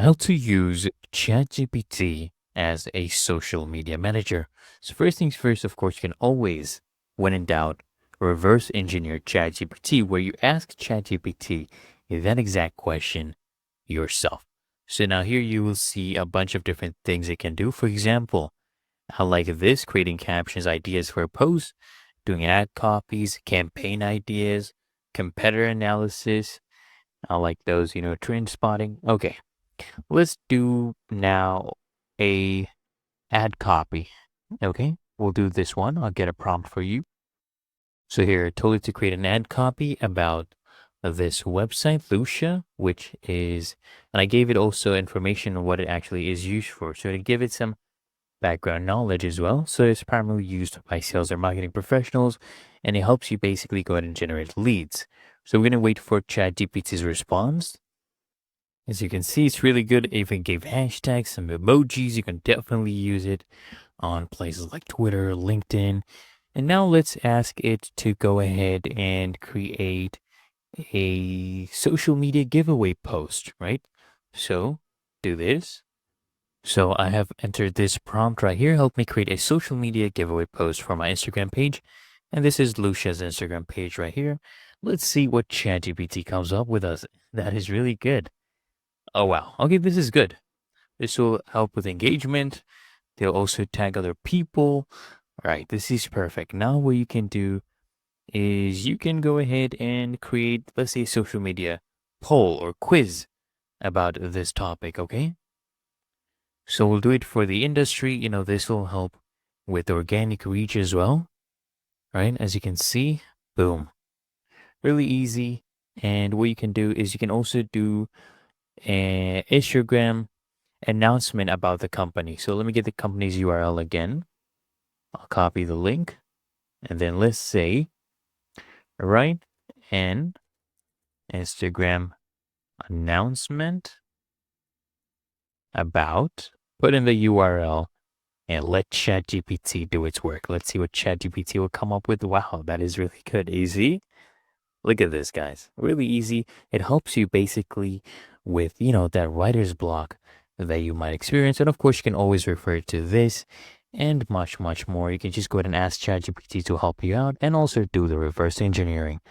How to use ChatGPT as a social media manager. So first things first, of course, you can always, when in doubt, reverse engineer ChatGPT, where you ask ChatGPT that exact question yourself. So now here you will see a bunch of different things it can do. For example, I like this, creating captions, ideas for a post, doing ad copies, campaign ideas, competitor analysis. I like those, trend spotting. Okay, let's do now a ad copy. Okay, we'll do this one. I'll get a prompt for you. So here, I told it to create an ad copy about this website, Lucia, which is, and I gave it also information on what it actually is used for. So to give it some background knowledge as well. So it's primarily used by sales or marketing professionals, and it helps you basically go ahead and generate leads. So we're going to wait for ChatGPT's response. As you can see, it's really good. It even gave hashtags, some emojis. You can definitely use it on places like Twitter, LinkedIn. And now let's ask it to go ahead and create a social media giveaway post, right? So do this. So I have entered this prompt right here. Help me create a social media giveaway post for my Instagram page. And this is Lucia's Instagram page right here. Let's see what ChatGPT comes up with us. That is really good. Oh, wow. Okay, this is good. This will help with engagement. They'll also tag other people. All right, this is perfect. Now what you can do is you can go ahead and create, let's say, a social media poll or quiz about this topic, okay? So we'll do it for the industry. This will help with organic reach as well, right? As you can see, boom. Really easy. And what you can do is you can also do an Instagram announcement about the company. So let me get the company's URL again. I'll copy the link. And then let's say, right, and Instagram announcement about, put in the URL and let ChatGPT do its work. Let's see what ChatGPT will come up with. Wow, that is really good. Easy. Look at this, guys. Really easy. It helps you basically with, that writer's block that you might experience. And of course, you can always refer to this and much, much more. You can just go ahead and ask ChatGPT to help you out and also do the reverse engineering.